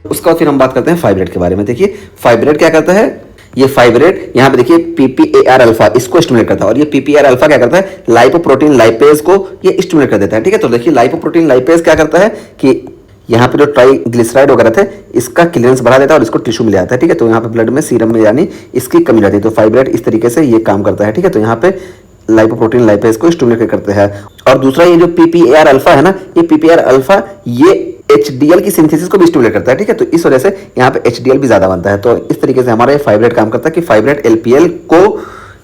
उसके बाद फिर हम बात करते हैं फाइब्रेट के बारे में। देखिए फाइब्रेट क्या करता है, ये फाइब्रेट यहाँ पे देखिए पीपीएआर अल्फा इसको स्टिमुलेट करता है, और ये पीपीआर अल्फा क्या करता है, लाइपोप्रोटीन लाइपेज को ये स्टिमुलेट कर देता है। ठीक है, तो देखिए लाइपोप्रोटीन लाइपेज क्या करता है कि यहाँ पे जो ट्राइग्लिसराइड वगैरह थे इसका क्लियरेंस बढ़ा देता है और इसको टिश्यू में ले आता है। ठीक है, तो यहाँ पे ब्लड में सीरम में यानी इसकी कमी रहती है, तो फाइब्रेट इस तरीके से ये काम करता है। ठीक है, तो यहाँ पे लाइपोप्रोटीन लाइपेज को स्टिमुलेट करते हैं। और दूसरा ये जो पीपीआर अल्फा है ना, ये पीपीआर अल्फा ये एचडीएल की सिंथेसिस को भी स्टिमुलेट करता है। ठीक है, तो इस वजह से यहाँ पे एचडीएल भी ज्यादा बनता है। तो इस तरीके से हमारा ये फाइब्रेट काम करता है कि फाइब्रेट एलपीएल को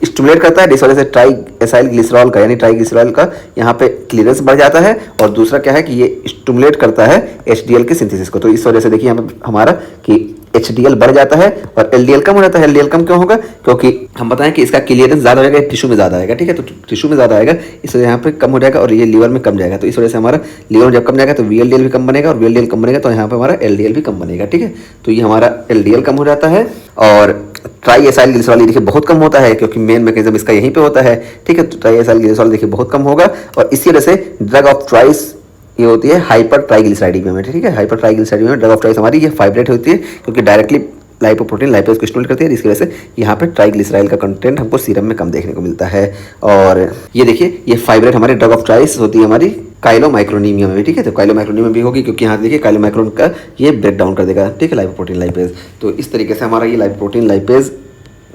स्टिमुलेट करता है, जिस वजह से ट्राई एसाइल ग्लिसरॉल का यानी ट्राइग्लिसरॉल का यहाँ पे क्लियरेंस बढ़ जाता है। और दूसरा क्या है कि ये स्टिमुलेट करता है एचडीएल की सिंथेसिस को। तो इस वजह से देखिए यहाँ पे हमारा कि एचडीएल बढ़ जाता है और एलडीएल कम हो जाता है। एलडीएल कम क्यों होगा, क्योंकि हम बताएं कि इसका क्लियरेंस ज्यादा हो जाएगा, टिश्यू में ज्यादा आएगा। ठीक है, तो टिश्यू में ज्यादा आएगा, इस वजह यहाँ पे कम हो जाएगा और ये लीवर में कम जाएगा। तो इस वजह से हमारा लीवर में जब कम जाएगा तो वीएलडीएल भी कम बनेगा, और वीएलडीएल कम बनेगा तो यहाँ पे हमारा एलडीएल भी कम बनेगा। ठीक है, तो ये हमारा एलडीएल कम हो जाता है। और ट्राई एसाइल ग्लिसरॉल देखिए बहुत कम होता है, क्योंकि मेन मैकेनिज्म इसका यहीं पे होता है। ठीक है, तो ट्राई एसाइल ग्लिसरॉल देखिए बहुत कम होगा, और इसी वजह से ड्रग ऑफ चॉइस ये होती है हाइपर ट्राइग्लिसराइडीमिया में। ठीक है, हाइपर ट्राइग्लिसराइडीमिया में ड्रग ऑफ चॉइस हमारी ये फाइब्रेट होती है, क्योंकि डायरेक्टली लाइपोप्रोटीन लाइपेज को स्टिमुलेट करती है, इसकी वजह से यहाँ पे ट्राइग्लिसराइड का कंटेंट हमको सीरम में कम देखने को मिलता है। और ये देखिए ये फाइब्रेट हमारी ड्रग ऑफ चॉइस होती है हमारी काइलोमाइक्रोनीमिया में भी। ठीक है, तो काइलोमाइक्रोनीमिया भी होगी, क्योंकि यहाँ देखिए काइलोमाइक्रोन का ये ब्रेक डाउन कर देगा। ठीक है, लाइपोप्रोटीन लाइपेज। तो इस तरीके से हमारा ये लाइपोप्रोटीन लाइपेज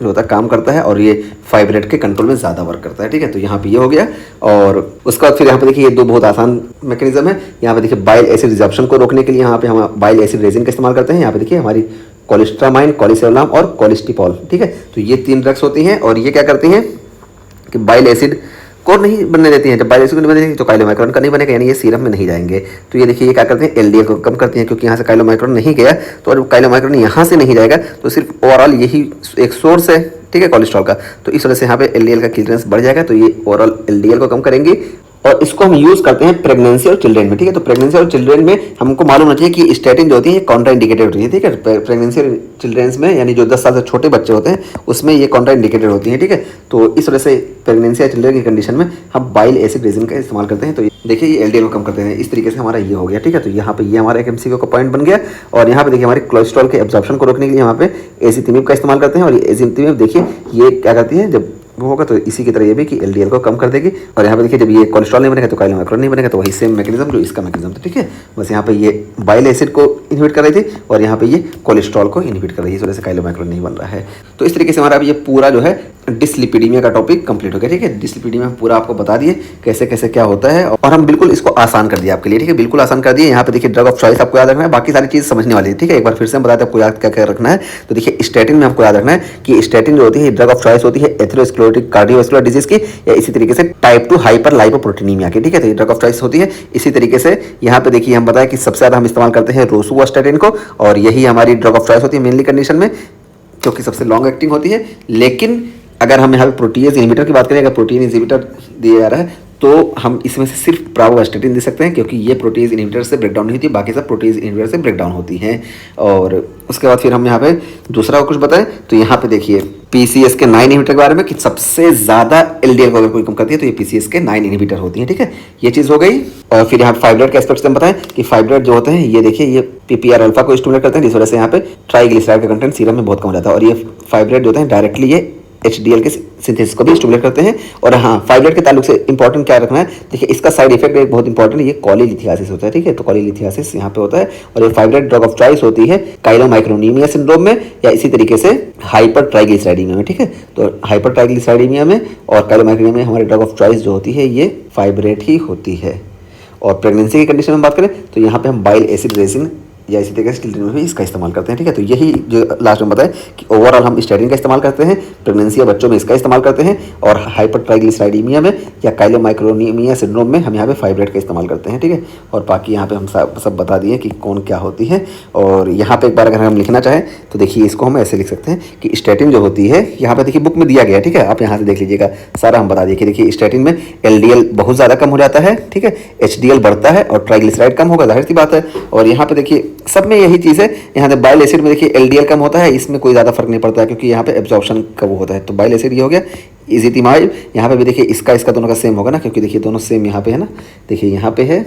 जो होता है काम करता है, और ये फाइब्रेट के कंट्रोल में ज़्यादा वर्क करता है। ठीक है, तो यहाँ पे ये हो गया। और उसके बाद फिर यहाँ पे देखिए ये दो बहुत आसान मैकेनिज्म है। यहाँ पे देखिए बाइल एसिड रिजर्प्शन को रोकने के लिए यहाँ पे हम बाइल एसिड रेजिन का इस्तेमाल करते हैं। यहाँ पे देखिए हमारी कोलेस्ट्रामाइन, कोलिसेवलाम और कोलेस्टिपॉल। ठीक है, तो ये 3 ड्रग्स होती हैं, और ये क्या करती हैं कि बाइल एसिड को नहीं बनने देती हैं। जब बाइल एसिड को नहीं बनने देती तो काइलोमाइक्रोन का नहीं बनेगा, यानी ये सीरम में नहीं जाएंगे। तो ये देखिए ये क्या करते हैं, एलडीएल को कम करती हैं, क्योंकि यहाँ से काइलोमाइक्रोन नहीं गया, तो और काइलोमाइक्रोन यहाँ से नहीं जाएगा, तो सिर्फ ओवरऑल यही एक सोर्स है। ठीक है, कोलेस्ट्रॉल का, तो इस वजह से यहाँ पे एलडीएल का क्लियरेंस बढ़ जाएगा, तो ये ओवरऑल एलडीएल को कम करेंगे। और इसको हम यूज करते हैं प्रेगनेंसी और चिल्ड्रेन में। ठीक है, तो प्रेगनेंसी और चिल्ड्रेन में हमको मालूम होना चाहिए कि स्टैटिन जो होती है कॉन्ट्रा इंडिकेटेड होती है। ठीक है, प्रेगनेंसी और चिल्ड्रेन में यानी जो 10 साल से छोटे बच्चे होते हैं उसमें ये कॉन्ट्रा इंडिकेटेड होती है। ठीक है, तो इस वजह से प्रेगनेंसी या चिल्ड्रेन की कंडीशन में हम बाइल एसिड रेजिन का इस्तेमाल करते हैं। तो देखिए ये एलडीएल को कम करते हैं। इस तरीके से हमारा ये हो गया। ठीक है, तो यहाँ पे ये हमारा एक एमसीक्यू का पॉइंट बन गया। और यहाँ पे देखिए हमारे कोलेस्ट्रॉल के एब्जॉर्प्शन को रोकने के लिए यहाँ पे एजिथमिब का इस्तेमाल करते हैं। और ये एजिथमिब देखिए ये क्या करती है, जब वो होगा तो इसी की तरह ये भी कि एलडीएल को कम कर देगी। और यहाँ पे देखिए जब ये कोलेस्ट्रॉल नहीं बनेगा तो काइलोमाइक्रोन नहीं बनेगा, तो वही सेम मैकेनिज्म जो इसका मैकेनिज्म था। ठीक है, बस यहाँ पे ये बाइल एसिड को इनहिबिट कर रही थी और यहाँ पे ये कोलेस्ट्रॉल को इनहिबिट कर रही है, इस वजह से काइलोमाइक्रोन नहीं बन रहा है। तो इस तरीके से हमारा अब ये पूरा जो है डिसलिपिडीमिया का टॉपिक कंप्लीट हो गया। ठीक है, डिसलिपिडीमिया पूरा आपको बता दिए कैसे कैसे क्या होता है, और हम बिल्कुल इसको आसान कर दिया आपके लिए। ठीक है, बिल्कुल आसान कर दिए। यहाँ पे देखिए ड्रग ऑफ चॉइस आपको याद रखना है, बाकी सारी चीज समझने वाली है। ठीक है, एक बार फिर से हम बताते हैं आपको याद क्या क्या रखना है। तो देखिए स्टैटिन में हमको याद रखना है कि स्टैटिन जो होती है ड्रग ऑफ चॉइस होती है एथेरोस्क्लेरोटिक कार्डियोवैस्कुलर डिजीज की, या इसी तरीके से टाइप 2 हाइपर लाइपोप्रोटीनीमिया की। ठीक है, तो ये ड्रग ऑफ चॉइस होती है। इसी तरीके से यहाँ पे देखिए हम बताएं कि सबसे ज्यादा हम इस्तेमाल करते हैं रोसुवास्टैटिन को, और यही हमारी ड्रग ऑफ चॉइस होती है मेनली कंडीशन में, क्योंकि सबसे लॉन्ग एक्टिंग होती है। लेकिन अगर हम यहाँ पे प्रोटीएज इनहिबिटर की बात करें, अगर प्रोटीन इनहिबिटर दिया जा रहा है तो हम इसमें से सिर्फ प्रावोस्टैटिन दे सकते हैं, क्योंकि ये प्रोटीज इनहिबिटर से ब्रेकडाउन नहीं होती, बाकी सब प्रोटीज इनहिबिटर से ब्रेकडाउन होती हैं। और उसके बाद फिर हम यहाँ पे दूसरा कुछ बताएं तो यहाँ पे देखिए PCSK9 इनहिबिटर के बारे में कि सबसे ज्यादा एलडीएल को अगर कोई कम करती है तो ये PCSK9 इनहिबिटर होती है। ठीक है, ये चीज हो गई। और फिर यहाँ फाइब्रेट के एस्पेक्ट से हम बताएं कि फाइब्रेट जो होते हैं ये देखिए ये पीपीआर अल्फा को स्टिमुलेट करते हैं, जिस वजह से यहाँ पे ट्राइग्लिसराइड का कंटेंट सीरम में बहुत कम हो जाता है। और ये फाइब्रेट जो होते हैं डायरेक्टली ये एचडीएल के सिंथेसिस को भी स्टिमुलेट करते हैं। और हाँ, फाइब्रेट के ताल्लुक से इंपॉर्टेंट क्या रखना है, देखिए इसका साइड इफेक्ट एक बहुत इंपॉर्टेंट ये कॉलीलिथियासिस होता है। ठीक है, तो कॉलीलिथियासिस यहाँ पे होता है। और ये फाइब्रेट ड्रग ऑफ चॉइस होती है काइलोमाइक्रोनीमिया सिंड्रोम में, या इसी तरीके से हाइपर ट्राइग्लिसराइडीमिया में। ठीक है, तो हाइपर ट्राइग्लिसराइडीमिया में और काइलोमाइक्रोनीमिया में हमारी ड्रग ऑफ चॉइस जो होती है ये फाइब्रेट ही होती है। और प्रेगनेंसी की कंडीशन में बात करें तो यहाँ पे हम बाइल एसिड रेजिन या इसी तरीके से चिल्ड्रन में भी इसका इस्तेमाल करते हैं। ठीक है, तो यही जो लास्ट में बताएं कि ओवरऑल हम स्टैटिन का इस्तेमाल करते हैं, प्रेगनेंसी या बच्चों में इसका इस्तेमाल करते हैं, और हाइपर ट्राइग्लिसराइडीमिया में या काइलोमाइक्रोनीमिया सिंड्रोम में हम यहाँ पे फाइब्रेट का इस्तेमाल करते हैं। ठीक है, और बाकी यहाँ पे हम सब बता दिए कि कौन क्या होती है। और यहाँ पे एक बार अगर हम लिखना चाहें तो देखिए इसको हम ऐसे लिख सकते हैं कि स्टैटिन जो होती है यहाँ पे देखिए बुक में दिया गया है। ठीक है, आप यहाँ से देख लीजिएगा, सारा हम बता दिए कि देखिए स्टैटिन में एलडीएल बहुत ज़्यादा कम हो जाता है। ठीक है, एचडीएल बढ़ता है और ट्राइग्लिसराइड कम होगा, जाहिर सी बात है। और यहाँ पे देखिए सब में यही चीज़ है। यहाँ पे बाइल एसिड में देखिए एलडीएल कम होता है, इसमें कोई ज़्यादा फर्क नहीं पड़ता है, क्योंकि यहाँ पे एब्जॉर्प्शन का वो होता है। तो बाइल एसिड ये हो गया। इजितिमाइब यहाँ पे भी देखिए इसका दोनों का सेम होगा ना, क्योंकि देखिए दोनों सेम यहाँ पे है ना, देखिए यहाँ पे है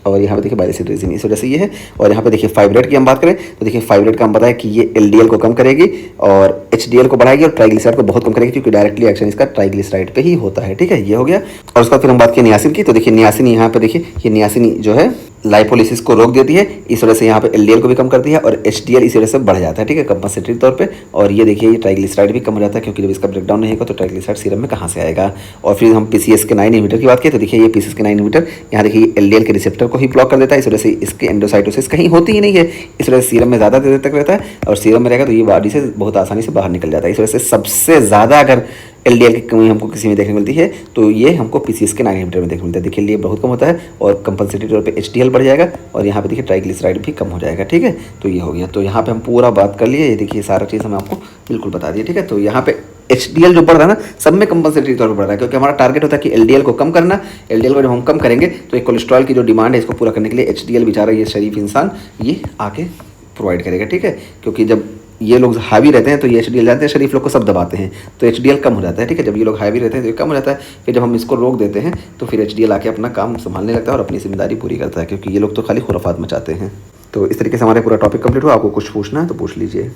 और यहाँ पे देखिए बायलेसिड रेजिन, इस वजह से ये है। और यहाँ पे देखिए फाइब्रेट की हम बात करें तो देखिए फाइब्रेट का हम बताया कि ये एलडीएल को कम करेगी और एचडीएल को बढ़ाएगी और ट्राइग्लिसराइड को बहुत कम करेगी, क्योंकि डायरेक्टली एक्शन इसका ट्राइग्लिसराइड पे ही होता है। ठीक है, ये हो गया। और उसके बाद फिर हम बात की नियासिन की, तो देखिए नियासिन यहाँ पे देखिए ये नियासिन जो है लाइपोलिसिस को रोक देती है, इस वजह से यहाँ पे एलडीएल को भी कम करती है और एचडीएल इस वजह से बढ़ जाता है। ठीक है, कंपनसेटरी तौर पे। और ये देखिए ये ट्राइग्लिसराइड भी कम हो जाता है, क्योंकि जब इसका ब्रेकडाउन नहीं होगा तो ट्राइग्लिसराइड सीरम में कहाँ से आएगा। और फिर हम PCSK9 इनहिबिटर की बात करें तो देखिए ये PCSK9 इनहिबिटर यहाँ देखिए एलडीएल के रिसेप्टर को ही ब्लॉक कर देता है, इस वजह से इसके एंडोसाइटोसिस कहीं होती ही नहीं है, इस वजह से सीरम में ज़्यादा देर तक रहता है और सीरम में रहेगा तो ये बॉडी से बहुत आसानी से बाहर निकल जाता है। इस वजह से सबसे ज़्यादा अगर एलडीएल की कमी हमको किसी में देखने मिलती है तो ये हमको PCSK9 इनहिबिटर में देखने मिलता है। देखिए ये बहुत कम होता है और कंपनसेटरी तौर पे एचडीएल बढ़ जाएगा और यहाँ पे देखिए ट्राइग्लिसराइड भी कम हो जाएगा। ठीक है, तो ये हो गया। तो यहाँ पे हम पूरा बात कर लिए, ये देखिए सारा चीज़ हम आपको बिल्कुल बता दिए। ठीक है, तो यहाँ पे एचडीएल जो बढ़ रहा है ना सब में कंपनसेटरी तौर पर बढ़ रहा है, क्योंकि हमारा टारगेट होता है कि एलडीएल को कम करना। एलडीएल को जब हम कम करेंगे तो एक कोलेस्ट्रॉल की जो डिमांड है इसको पूरा करने के लिए एचडीएल बेचारा ये शरीफ इंसान ये आके प्रोवाइड करेगा। ठीक है, क्योंकि जब ये लोग हावी रहते हैं तो ये एचडीएल जानते हैं, शरीफ लोग को सब दबाते हैं तो एचडीएल कम हो जाता है। ठीक है, जब ये लोग हावी रहते हैं तो ये कम हो जाता है, फिर जब हम इसको रोक देते हैं तो फिर एचडीएल आके अपना काम संभालने लगता है और अपनी जिम्मेदारी पूरी करता है, क्योंकि ये लोग तो खाली खुराफात मचाते हैं। तो इस तरीके से हमारे पूरा टॉपिक कंप्लीट हुआ। आपको कुछ पूछना है तो पूछ लीजिए।